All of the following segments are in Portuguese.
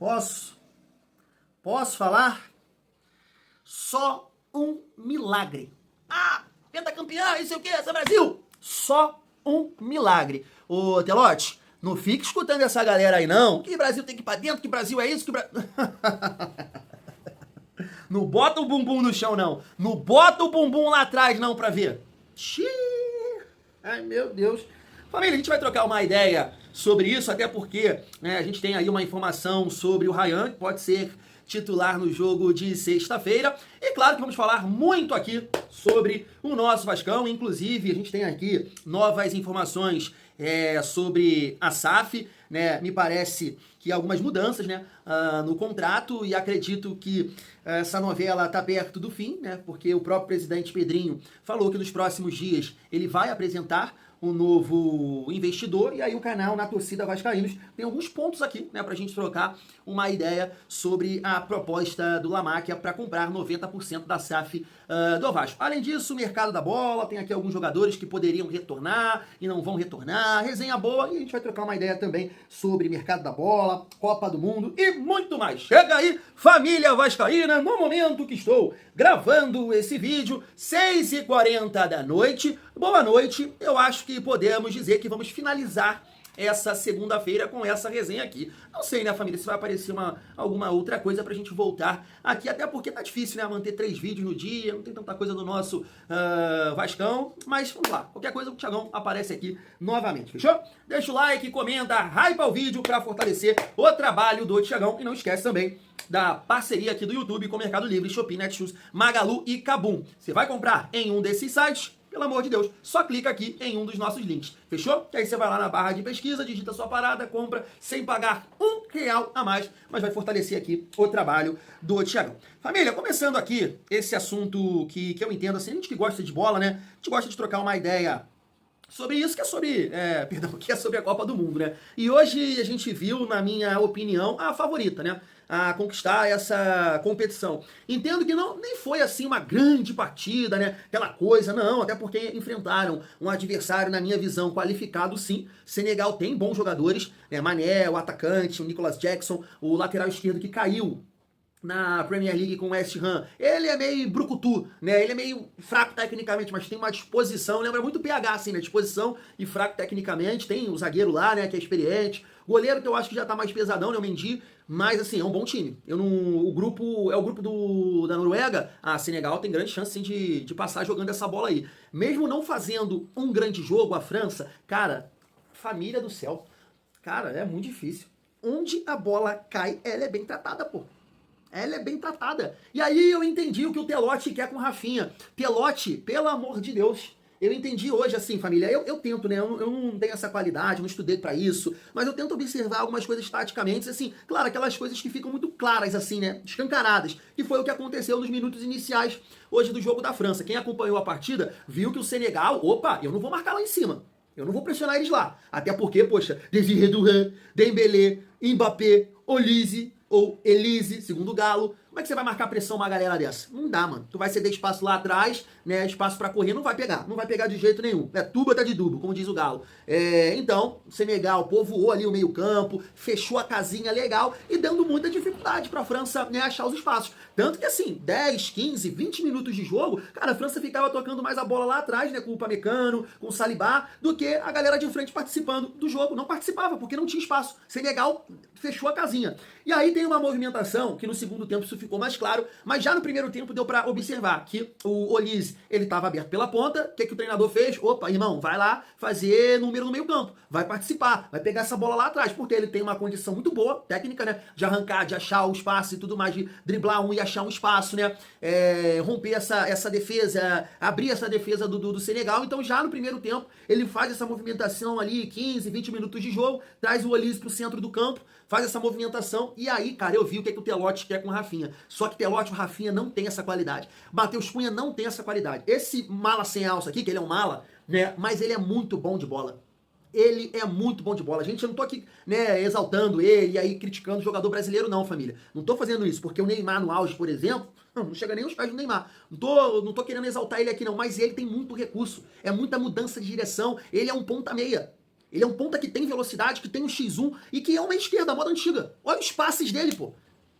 Posso? Posso falar? Só um milagre. Ah, pentacampeão, isso é o que? Essa Brasil? Só um milagre. Ô, Telote, não fique escutando essa galera aí, não. Que Brasil tem que ir pra dentro, que Brasil é isso, que Não bota o bumbum no chão, não. Não bota o bumbum lá atrás, não, pra ver. Xiii. Ai, meu Deus. Família, a gente vai trocar uma ideia sobre isso, até porque a gente tem aí uma informação sobre o Ryan, que pode ser titular no jogo de sexta-feira. E claro que vamos falar muito aqui sobre o nosso Vascão. Inclusive, a gente tem aqui novas informações sobre a SAF, né? Me parece que algumas mudanças, né, no contrato, e acredito que essa novela está perto do fim, né? Porque o próprio presidente Pedrinho falou que nos próximos dias ele vai apresentar um novo investidor, e aí o canal Na Torcida Vascaínos tem alguns pontos aqui, né, pra gente trocar uma ideia sobre a proposta do La Máquia para comprar 90% da SAF do Vasco. Além disso, o mercado da bola, tem aqui alguns jogadores que poderiam retornar e não vão retornar, resenha boa, e a gente vai trocar uma ideia também sobre mercado da bola, Copa do Mundo e muito mais. Chega aí, família vascaína, no momento que estou gravando esse vídeo, 6h40 da noite. Boa noite, eu acho que podemos dizer que vamos finalizar essa segunda-feira com essa resenha aqui. Não sei, né, família, se vai aparecer alguma outra coisa pra gente voltar aqui, até porque tá difícil, né, manter 3 vídeos no dia, não tem tanta coisa do nosso Vascão, mas vamos lá, qualquer coisa o Thiagão aparece aqui novamente, fechou? Deixa o like, comenta, hypa o vídeo pra fortalecer o trabalho do Thiagão, e não esquece também da parceria aqui do YouTube com o Mercado Livre, Shopee, Netshoes, Magalu e Kabum. Você vai comprar em um desses sites? Pelo amor de Deus, só clica aqui em um dos nossos links, fechou? Que aí você vai lá na barra de pesquisa, digita sua parada, compra sem pagar R$1 a mais, mas vai fortalecer aqui o trabalho do Thiagão. Família, começando aqui esse assunto que eu entendo, assim, a gente que gosta de bola, né? A gente gosta de trocar uma ideia sobre isso, que é sobre, que é sobre a Copa do Mundo, né? E hoje a gente viu, na minha opinião, a favorita, né, a conquistar essa competição. Entendo que nem foi assim uma grande partida, né? Aquela coisa, não, até porque enfrentaram um adversário, na minha visão, qualificado sim. Senegal tem bons jogadores, né? Mané, o atacante, o Nicolas Jackson, o lateral esquerdo que caiu na Premier League com o West Ham. Ele é meio brucutu, né? Ele é meio fraco tecnicamente, mas tem uma disposição, lembra muito o PH, assim, né? Disposição e fraco tecnicamente. Tem o zagueiro lá, né, que é experiente. Goleiro que eu acho que já tá mais pesadão, né, o Mendy, mas assim, é um bom time. O grupo é o grupo da Noruega. A Senegal tem grande chance, sim, de passar jogando essa bola aí. Mesmo não fazendo um grande jogo, a França, cara, família do céu, cara, é muito difícil. Onde a bola cai, ela é bem tratada, pô. Ela é bem tratada. E aí eu entendi o que o Telote quer com o Rafinha. Telote, pelo amor de Deus, eu entendi hoje, assim, família, eu tento, né, eu não tenho essa qualidade, não estudei pra isso, mas eu tento observar algumas coisas taticamente, assim, claro, aquelas coisas que ficam muito claras, assim, né, escancaradas, que foi o que aconteceu nos minutos iniciais hoje do jogo da França. Quem acompanhou a partida viu que o Senegal, opa, eu não vou marcar lá em cima. Eu não vou pressionar eles lá. Até porque, poxa, Désiré Doué, Dembélé, Mbappé, Olise ou Elise, segundo o Galo. Como é que você vai marcar pressão uma galera dessa? Não dá, mano. Tu vai ceder espaço lá atrás, né? Espaço pra correr, não vai pegar. Não vai pegar de jeito nenhum. É tuba tá de dubo, como diz o Galo. Então, Senegal povoou ali o meio campo, fechou a casinha legal e dando muita dificuldade pra França, né, achar os espaços. Tanto que assim, 10, 15, 20 minutos de jogo, cara, a França ficava tocando mais a bola lá atrás, né, com o Upamecano, com o Saliba, do que a galera de frente participando do jogo. Não participava, porque não tinha espaço. Senegal fechou a casinha. E aí tem uma movimentação que no segundo tempo isso ficou mais claro, mas já no primeiro tempo deu pra observar que o Olise, ele tava aberto pela ponta. O que o treinador fez? Opa, irmão, vai lá fazer número no meio campo, vai participar, vai pegar essa bola lá atrás, porque ele tem uma condição muito boa, técnica, né, de arrancar, de achar o espaço e tudo mais, de driblar um e achar um espaço, né, romper essa defesa, abrir essa defesa do Senegal. Então já no primeiro tempo ele faz essa movimentação ali, 15, 20 minutos de jogo, traz o Olise pro centro do campo, faz essa movimentação, e aí, cara, eu vi o que o Telote quer com o Rafinha. Só que Telote e o Rafinha não tem essa qualidade. Matheus Cunha não tem essa qualidade. Esse mala sem alça aqui, que ele é um mala, né, mas ele é muito bom de bola. Ele é muito bom de bola. Gente, eu não tô aqui, né, exaltando ele e aí criticando o jogador brasileiro, não, família. Não tô fazendo isso, porque o Neymar no auge, por exemplo, não chega nem aos pés do Neymar. Não tô querendo exaltar ele aqui, não, mas ele tem muito recurso. É muita mudança de direção. Ele é um ponta-meia. Ele é um ponta que tem velocidade, que tem um X1 e que é uma esquerda, a moda antiga. Olha os passes dele, pô.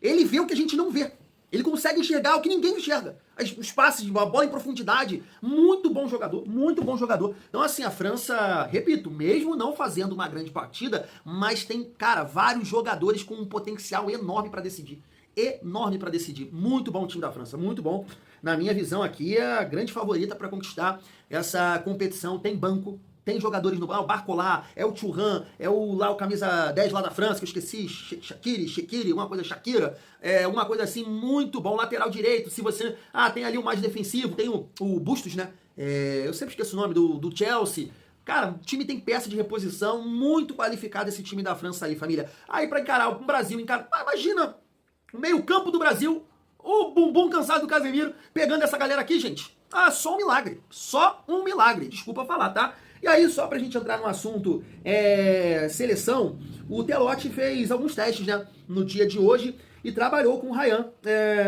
Ele vê o que a gente não vê. Ele consegue enxergar o que ninguém enxerga. Os passes, a bola em profundidade. Muito bom jogador, muito bom jogador. Então, assim, a França, repito, mesmo não fazendo uma grande partida, mas tem, cara, vários jogadores com um potencial enorme para decidir. Enorme para decidir. Muito bom o time da França, muito bom. Na minha visão aqui, é a grande favorita para conquistar essa competição. Tem banco, tem jogadores no o Barcola, é o Thuram, é o camisa 10 lá da França, que eu esqueci, Shaqiri, uma coisa Shakira, uma coisa assim, muito bom. Lateral direito, se você... tem ali o mais defensivo, tem o Bustos, né? Eu sempre esqueço o nome do Chelsea. Cara, o time tem peça de reposição, muito qualificado esse time da França aí, família. Aí pra encarar o Brasil, imagina, o meio-campo do Brasil, o bumbum cansado do Casemiro, pegando essa galera aqui, gente. Só um milagre. Só um milagre. Desculpa falar, tá? E aí, só pra gente entrar no assunto seleção, o Telotti fez alguns testes, né, no dia de hoje e trabalhou com o Ryan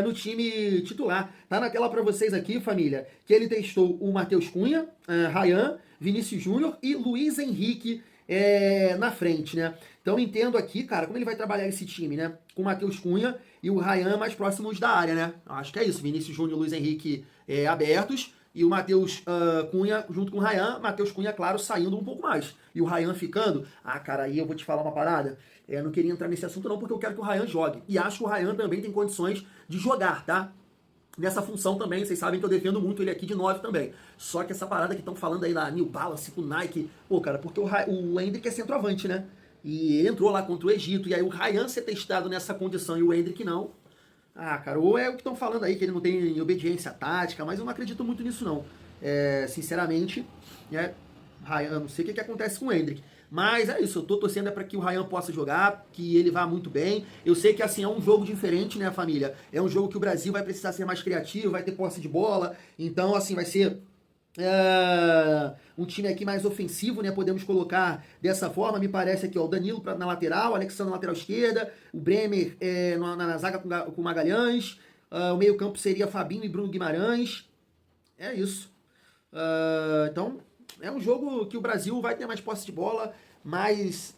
no time titular. Tá na tela pra vocês aqui, família, que ele testou o Matheus Cunha, Ryan, Vinícius Júnior e Luiz Henrique na frente, né? Então entendo aqui, cara, como ele vai trabalhar esse time, né? Com o Matheus Cunha e o Ryan mais próximos da área, né? Acho que é isso. Vinícius Júnior e Luiz Henrique abertos e o Matheus Cunha junto com o Ryan. Matheus Cunha, claro, saindo um pouco mais. E o Ryan ficando. Cara, aí eu vou te falar uma parada. Não queria entrar nesse assunto não, porque eu quero que o Ryan jogue. E acho que o Ryan também tem condições de jogar, tá? Nessa função também, vocês sabem que eu defendo muito ele aqui de 9 também. Só que essa parada que estão falando aí da New Balance com Nike, cara, porque o Endrick é centroavante, né? E ele entrou lá contra o Egito, e aí o Ryan ser testado nessa condição e o Endrick não. Cara, ou é o que estão falando aí, que ele não tem obediência tática, mas eu não acredito muito nisso não. Sinceramente, Ryan, não sei o que acontece com o Endrick. Mas é isso, eu tô torcendo para que o Ryan possa jogar, que ele vá muito bem. Eu sei que assim é um jogo diferente, né, família? É um jogo que o Brasil vai precisar ser mais criativo, vai ter posse de bola. Então, assim, vai ser um time aqui mais ofensivo, né? Podemos colocar dessa forma. Me parece aqui, ó, o Danilo na lateral, o Alexandre na lateral esquerda, o Bremer na zaga com o Magalhães. O meio-campo seria Fabinho e Bruno Guimarães. É isso. Então, é um jogo que o Brasil vai ter mais posse de bola, mas,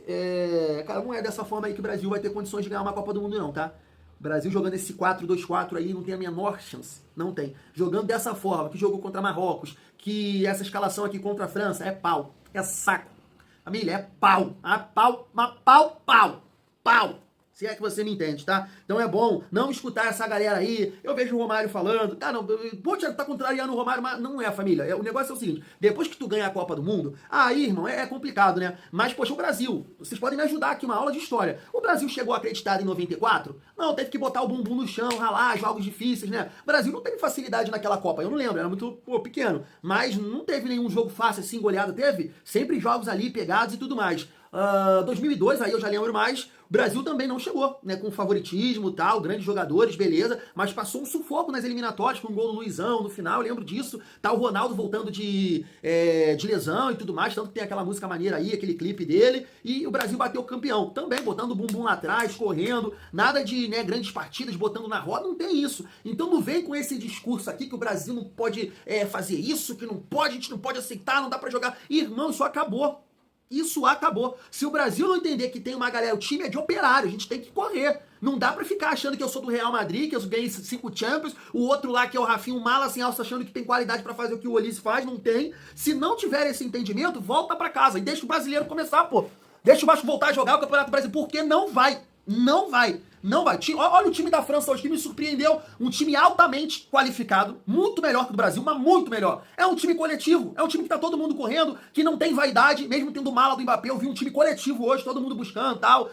cara, não é dessa forma aí que o Brasil vai ter condições de ganhar uma Copa do Mundo não, tá? O Brasil jogando esse 4-2-4 aí não tem a menor chance, não tem. Jogando dessa forma, que jogou contra Marrocos, que essa escalação aqui contra a França, é pau, é saco. Família, é pau, pau. Se é que você me entende, tá? Então é bom não escutar essa galera aí. Eu vejo o Romário falando. Não, pô, Thiago, tá contrariando o Romário, mas não é, família. O negócio é o seguinte: depois que tu ganha a Copa do Mundo, aí, irmão, é complicado, né? Mas, poxa, o Brasil, vocês podem me ajudar aqui, uma aula de história. O Brasil chegou acreditado em 94? Não, teve que botar o bumbum no chão, ralar, jogos difíceis, né? O Brasil não teve facilidade naquela Copa, eu não lembro, era muito pequeno. Mas não teve nenhum jogo fácil assim, goleada, teve? Sempre jogos ali pegados e tudo mais. 2002, aí eu já lembro mais, o Brasil também não chegou, né, com favoritismo e tal, grandes jogadores, beleza, mas passou um sufoco nas eliminatórias com um gol do Luizão no final, eu lembro disso, tá o Ronaldo voltando de lesão e tudo mais, tanto que tem aquela música maneira aí, aquele clipe dele, e o Brasil bateu campeão, também botando o bumbum lá atrás, correndo, nada de, né, grandes partidas, botando na roda, não tem isso. Então não vem com esse discurso aqui que o Brasil não pode fazer isso, que não pode, a gente não pode aceitar, não dá pra jogar. Irmão, isso acabou. Isso acabou. Se o Brasil não entender que tem uma galera, o time é de operário, a gente tem que correr. Não dá pra ficar achando que eu sou do Real Madrid, que eu ganhei 5 Champions, o outro lá que é o Rafinho Mala sem alça achando que tem qualidade pra fazer o que o Olise faz, não tem. Se não tiver esse entendimento, volta pra casa e deixa o brasileiro começar, pô. Deixa o Vasco voltar a jogar o Campeonato Brasileiro, porque não vai. Não vai. Não vai. Olha o time da França hoje, que me surpreendeu. Um time altamente qualificado, muito melhor que o do Brasil, mas muito melhor. É um time coletivo, é um time que tá todo mundo correndo, que não tem vaidade, mesmo tendo mala do Mbappé. Eu vi um time coletivo hoje, todo mundo buscando e tal.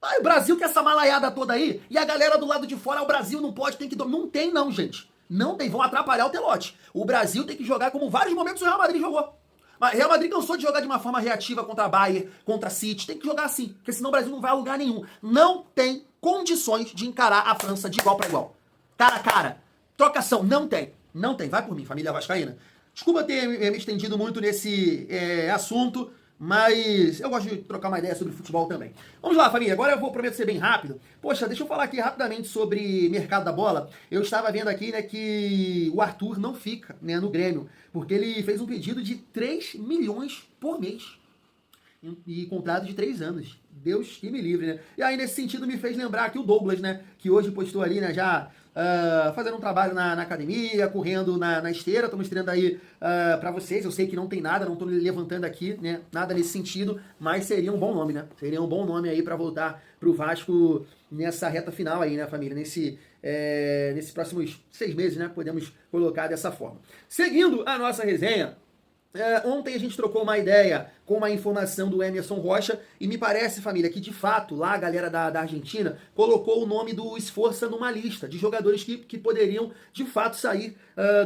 Aí o Brasil que é essa malaiada toda aí, e a galera do lado de fora, o Brasil não pode, tem que... Não tem não, gente. Não tem, vão atrapalhar o Telote. O Brasil tem que jogar como vários momentos o Real Madrid jogou. Mas Real Madrid cansou de jogar de uma forma reativa contra a Bayern, contra a City. Tem que jogar assim, porque senão o Brasil não vai a lugar nenhum. Não tem condições de encarar a França de igual para igual. Cara a cara. Trocação, não tem. Não tem. Vai por mim, família vascaína. Desculpa ter me estendido muito nesse assunto, mas eu gosto de trocar uma ideia sobre futebol também. Vamos lá, família. Agora eu prometo ser bem rápido. Poxa, deixa eu falar aqui rapidamente sobre mercado da bola. Eu estava vendo aqui, né, que o Arthur não fica, né, no Grêmio, porque ele fez um pedido de 3 milhões por mês. E contrato de 3 anos. Deus que me livre, né? E aí, nesse sentido, me fez lembrar aqui o Douglas, né? Que hoje postou ali, né? Já fazendo um trabalho na academia, correndo na esteira. Estou mostrando aí para vocês. Eu sei que não tem nada, não estou levantando aqui, né? Nada nesse sentido, mas seria um bom nome, né? Seria um bom nome aí para voltar pro Vasco nessa reta final aí, né, família? Nesses próximos 6 meses, né? Podemos colocar dessa forma. Seguindo a nossa resenha. Ontem a gente trocou uma ideia com uma informação do Emerson Rocha e me parece, família, que de fato lá a galera da Argentina colocou o nome do Sforza numa lista de jogadores que poderiam de fato sair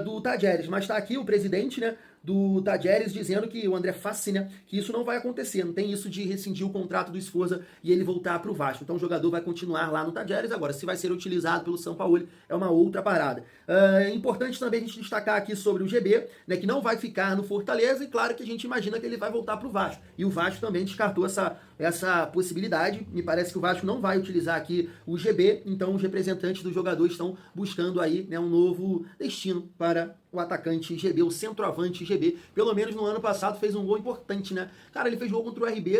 do Talleres. Mas está aqui o presidente, né, do Talleres dizendo que o André Fassi, né, que isso não vai acontecer, não tem isso de rescindir o contrato do Sforza e ele voltar para o Vasco. Então o jogador vai continuar lá no Talleres. Agora, se vai ser utilizado pelo São Paulo é uma outra parada. É importante também a gente destacar aqui sobre o GB, né, que não vai ficar no Fortaleza, e claro que a gente imagina que ele vai voltar para o Vasco. E o Vasco também descartou essa possibilidade. Me parece que o Vasco não vai utilizar aqui o GB, então os representantes do jogador estão buscando aí, né, um novo destino para o atacante GB, o centroavante GB. Pelo menos no ano passado fez um gol importante, né? Cara, ele fez gol contra o RB,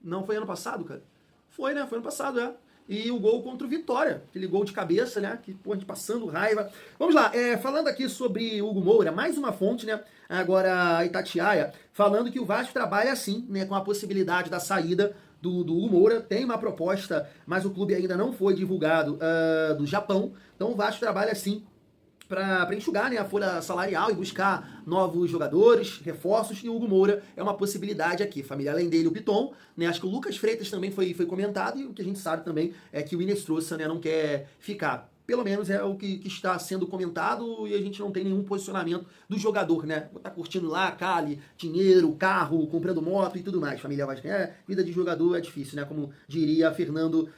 não foi ano passado, cara? Foi, né? Foi ano passado, E o gol contra o Vitória, aquele gol de cabeça, né? Que, pô, a gente passando raiva. Vamos lá, falando aqui sobre Hugo Moura, mais uma fonte, né? Agora a Itatiaia, falando que o Vasco trabalha assim, né? Com a possibilidade da saída do Hugo Moura. Tem uma proposta, mas o clube ainda não foi divulgado, do Japão. Então o Vasco trabalha assim para enxugar, né, a folha salarial e buscar novos jogadores, reforços, e o Hugo Moura é uma possibilidade aqui, família. Além dele, o Piton, né, acho que o Lucas Freitas também foi comentado, e o que a gente sabe também é que o Inestrosa, né, não quer ficar. Pelo menos é o que está sendo comentado, e a gente não tem nenhum posicionamento do jogador, né? Tá curtindo lá, Cali, dinheiro, carro, comprando moto e tudo mais. Família Vascaína, vida de jogador é difícil, né? Como diria Fernando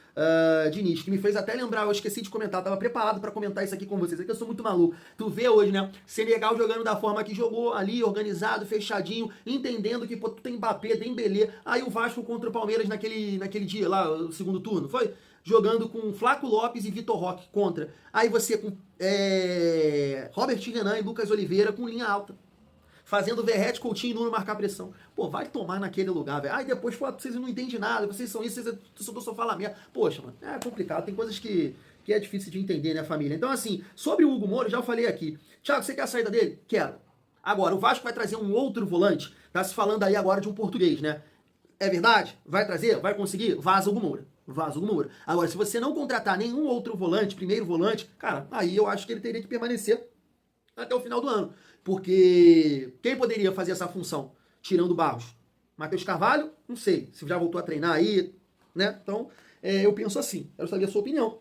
Diniz, que me fez até lembrar, eu esqueci de comentar, tava preparado para comentar isso aqui com vocês, é que eu sou muito maluco. Tu vê hoje, né? Senegal jogando da forma que jogou, ali, organizado, fechadinho, entendendo que, pô, tu tem Mbappé, Dembélé, aí o Vasco contra o Palmeiras naquele dia lá, o segundo turno, foi? Jogando com Flaco Lopes e Vitor Roque contra. Aí você com Robert Renan e Lucas Oliveira com linha alta. Fazendo Verrete, Coutinho e Nuno marcar pressão. Pô, vai tomar naquele lugar, velho. Aí depois, pô, vocês não entendem nada, vocês são isso, vocês só falam merda. Poxa, mano, é complicado. Tem coisas que é difícil de entender, né, família? Então, assim, sobre o Hugo Moura, já falei aqui. Thiago, você quer a saída dele? Quero. Agora, o Vasco vai trazer um outro volante. Tá se falando aí agora de um português, né? É verdade? Vai trazer? Vai conseguir? Vaza o Hugo Moura. Vaza o Hugo Moura. Agora, se você não contratar nenhum outro volante, primeiro volante, cara, aí eu acho que ele teria que permanecer até o final do ano. Porque quem poderia fazer essa função? Tirando o Barros. Matheus Carvalho? Não sei. Se já voltou a treinar aí, né? Então, eu penso assim. Quero saber a sua opinião.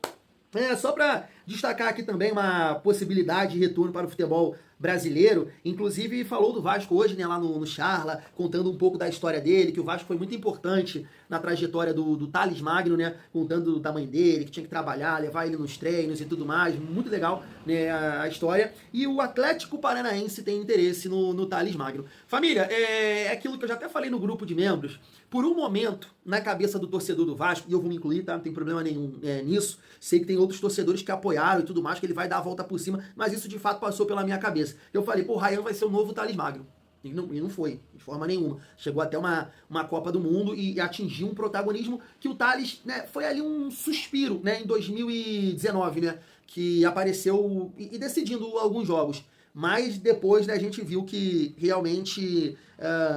Só para destacar aqui também uma possibilidade de retorno para o futebol brasileiro, inclusive falou do Vasco hoje, né, lá no Charla, contando um pouco da história dele, que o Vasco foi muito importante na trajetória do Thales Magno, né, contando da mãe dele, que tinha que trabalhar, levar ele nos treinos e tudo mais, muito legal, né, a história, e o Atlético Paranaense tem interesse no Thales Magno. Família, é aquilo que eu já até falei no grupo de membros, por um momento, na cabeça do torcedor do Vasco, e eu vou me incluir, tá, não tem problema nenhum nisso, sei que tem outros torcedores que apoiaram e tudo mais, que ele vai dar a volta por cima, mas isso de fato passou pela minha cabeça. Eu falei, pô, o Ryan vai ser o novo Thales Magno. E não foi, de forma nenhuma. Chegou até uma Copa do Mundo e atingiu um protagonismo que o Thales, né, foi ali um suspiro, né, em 2019, né, que apareceu e decidindo alguns jogos. Mas depois, né, a gente viu que realmente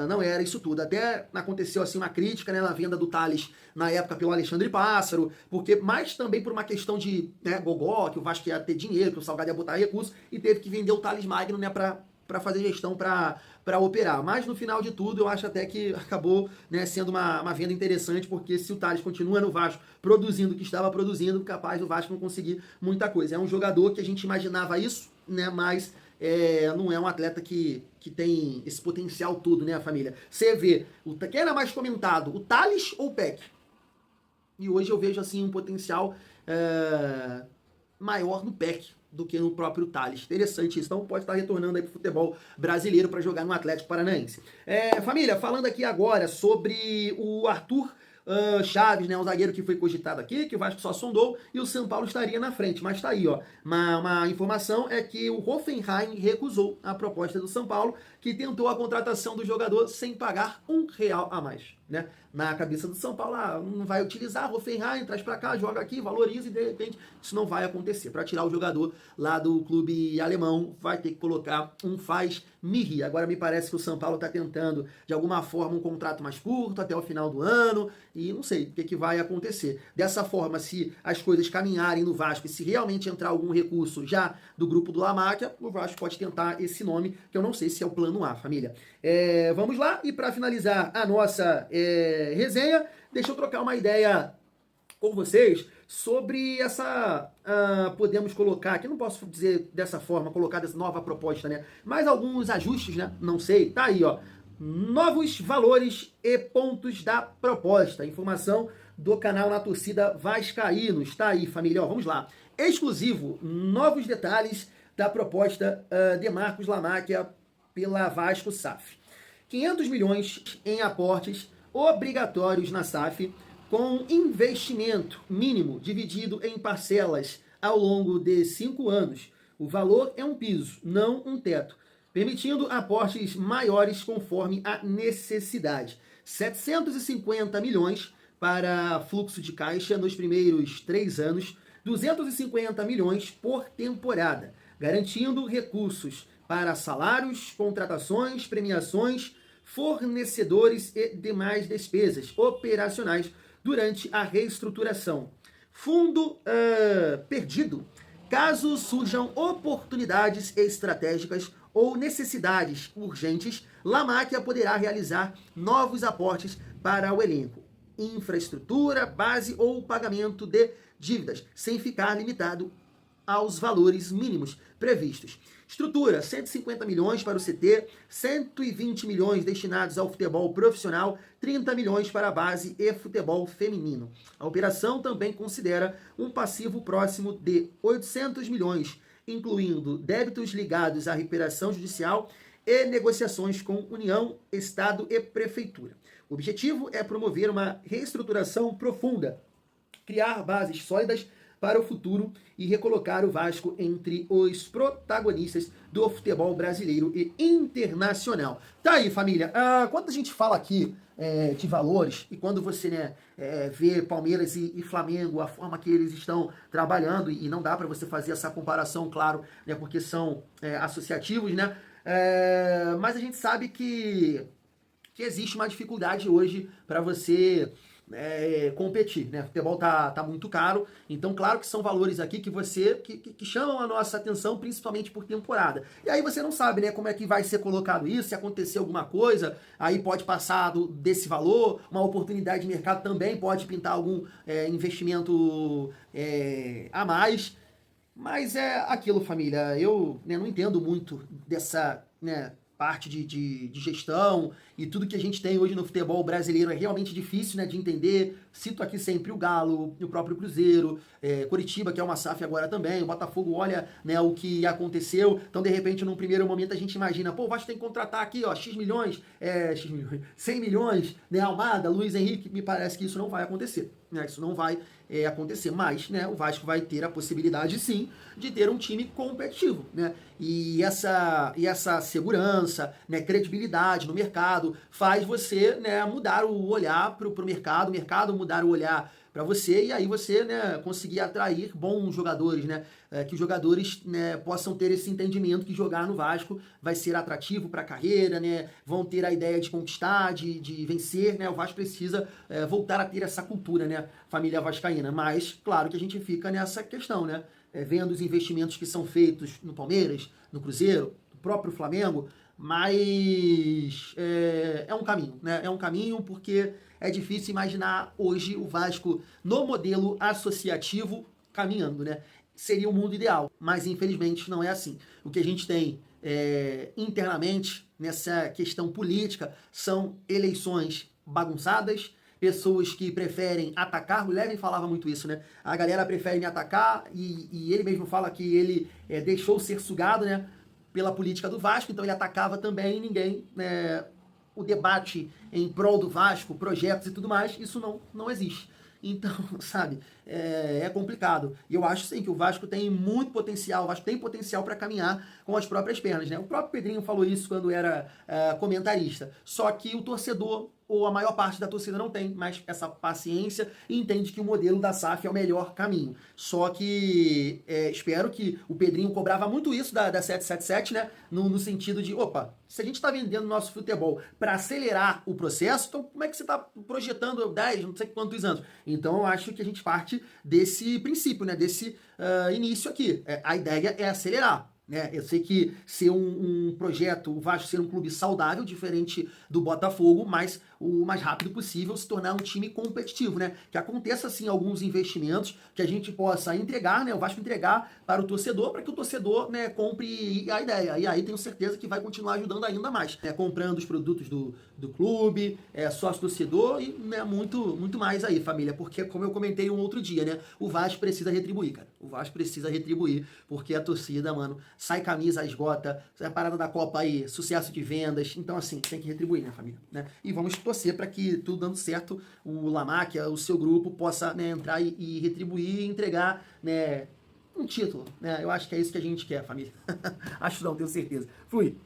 não era isso tudo. Até aconteceu assim uma crítica, né, na venda do Thales na época pelo Alexandre Pássaro, porque mais também por uma questão de, né, gogó, que o Vasco ia ter dinheiro, que o Salgado ia botar recurso, e teve que vender o Thales Magno, né, para fazer gestão, para operar. Mas no final de tudo, eu acho até que acabou, né, sendo uma venda interessante, porque se o Thales continua no Vasco produzindo o que estava produzindo, capaz do Vasco não conseguir muita coisa. É um jogador que a gente imaginava isso, né, mas não é um atleta que tem esse potencial todo, né, família? Você vê, quem era mais comentado, o Thales ou o Peck? E hoje eu vejo, assim, um potencial maior no Peck do que no próprio Thales. Interessante isso. Então pode estar retornando aí pro futebol brasileiro para jogar no Atlético Paranaense. Família, falando aqui agora sobre o Arthur Chaves, né, um zagueiro que foi cogitado aqui, que o Vasco só sondou, e o São Paulo estaria na frente. Mas tá aí, ó, uma informação é que o Hoffenheim recusou a proposta do São Paulo, que tentou a contratação do jogador sem pagar R$1 a mais. né? Na cabeça do São Paulo, não vai utilizar, Hoffenheim, traz para cá, joga aqui, valoriza e de repente isso não vai acontecer. Para tirar o jogador lá do clube alemão, vai ter que colocar um faz-mirri. Agora me parece que o São Paulo está tentando, de alguma forma, um contrato mais curto até o final do ano e não sei o que vai acontecer. Dessa forma, se as coisas caminharem no Vasco e se realmente entrar algum recurso já do grupo do La Máquia, o Vasco pode tentar esse nome, que eu não sei se é o plano A, família. Vamos lá, e para finalizar a nossa resenha, deixa eu trocar uma ideia com vocês sobre essa, podemos colocar, aqui não posso dizer dessa forma, colocar dessa nova proposta, né? Mas alguns ajustes, né? Não sei, tá aí, ó. Novos valores e pontos da proposta. Informação do canal Na Torcida Vascaínos. Tá aí, família, ó, vamos lá. Exclusivo, novos detalhes da proposta de Marcos Lamáquia pela Vasco SAF. 500 milhões em aportes obrigatórios na SAF, com investimento mínimo dividido em parcelas ao longo de 5 anos. O valor é um piso, não um teto, permitindo aportes maiores conforme a necessidade. 750 milhões para fluxo de caixa nos primeiros 3 anos, 250 milhões por temporada, garantindo recursos para salários, contratações, premiações, fornecedores e demais despesas operacionais durante a reestruturação. Fundo perdido. Caso surjam oportunidades estratégicas ou necessidades urgentes, Lamáquia poderá realizar novos aportes para o elenco, infraestrutura, base ou pagamento de dívidas, sem ficar limitado aos valores mínimos previstos. Estrutura, 150 milhões para o CT, 120 milhões destinados ao futebol profissional, 30 milhões para a base e futebol feminino. A operação também considera um passivo próximo de 800 milhões, incluindo débitos ligados à recuperação judicial e negociações com União, Estado e Prefeitura. O objetivo é promover uma reestruturação profunda, criar bases sólidas para o futuro e recolocar o Vasco entre os protagonistas do futebol brasileiro e internacional. Tá aí, família. Quando a gente fala aqui de valores e quando você vê Palmeiras e Flamengo, a forma que eles estão trabalhando, e não dá para você fazer essa comparação, claro, né, porque são associativos, né? Mas a gente sabe que existe uma dificuldade hoje para você competir, né? O futebol tá muito caro, então claro que são valores aqui que chamam a nossa atenção, principalmente por temporada. E aí você não sabe, né, como é que vai ser colocado isso, se acontecer alguma coisa, aí pode passar desse valor, uma oportunidade de mercado também pode pintar algum investimento a mais. Mas é aquilo, família, eu não entendo muito dessa parte de gestão e tudo que a gente tem hoje no futebol brasileiro é realmente difícil de entender. Cito aqui sempre o Galo, o próprio Cruzeiro, Coritiba, que é uma SAF agora também, o Botafogo olha o que aconteceu, então de repente num primeiro momento a gente imagina, o Vasco tem que contratar aqui, X milhões, 100 milhões, Almada, Luiz Henrique, me parece que isso não vai acontecer. Isso não vai acontecer, mas o Vasco vai ter a possibilidade sim de ter um time competitivo, e essa segurança, credibilidade no mercado faz você mudar o olhar para o mercado, o mercado mudar o olhar para você, e aí você conseguir atrair bons jogadores, que os jogadores possam ter esse entendimento que jogar no Vasco vai ser atrativo para a carreira, vão ter a ideia de conquistar, de vencer, o Vasco precisa voltar a ter essa cultura, família vascaína, mas claro que a gente fica nessa questão, vendo os investimentos que são feitos no Palmeiras, no Cruzeiro, no próprio Flamengo, mas é um caminho, é um caminho porque é difícil imaginar hoje o Vasco no modelo associativo caminhando, Seria o mundo ideal, mas infelizmente não é assim. O que a gente tem internamente nessa questão política são eleições bagunçadas, pessoas que preferem atacar, o Levin falava muito isso, A galera prefere me atacar e ele mesmo fala que ele deixou ser sugado, pela política do Vasco, então ele atacava também e ninguém, o debate em prol do Vasco, projetos e tudo mais, isso não existe. Então, sabe, é complicado. E eu acho sim que o Vasco tem muito potencial, o Vasco tem potencial para caminhar com as próprias pernas, O próprio Pedrinho falou isso quando era comentarista. Só que o torcedor ou a maior parte da torcida não tem mais essa paciência e entende que o modelo da SAF é o melhor caminho. Só que espero que o Pedrinho cobrava muito isso da 777, né? No sentido de, opa, se a gente está vendendo nosso futebol para acelerar o processo, então como é que você está projetando 10, não sei quantos anos? Então eu acho que a gente parte desse princípio, né? Desse início aqui. A ideia é acelerar. Né? Eu sei que ser um projeto, o Vasco ser um clube saudável, diferente do Botafogo, mas o mais rápido possível se tornar um time competitivo, né? Que aconteça, assim, alguns investimentos que a gente possa entregar, né? O Vasco entregar para o torcedor, para que o torcedor, né, compre a ideia. E aí tenho certeza que vai continuar ajudando ainda mais, né? Comprando os produtos do clube, sócio-torcedor e, né, muito mais aí, família. Porque, como eu comentei um outro dia, né? O Vasco precisa retribuir, cara. O Vasco precisa retribuir, porque a torcida, mano, sai camisa, esgota, a parada da Copa aí, sucesso de vendas. Então, assim, tem que retribuir, né, família? Né? E vamos torcer para que tudo dando certo, o Lamáquia, o seu grupo, possa, né, entrar e retribuir e entregar, né, um título. Né? Eu acho que é isso que a gente quer, família. Acho não, tenho certeza. Fui.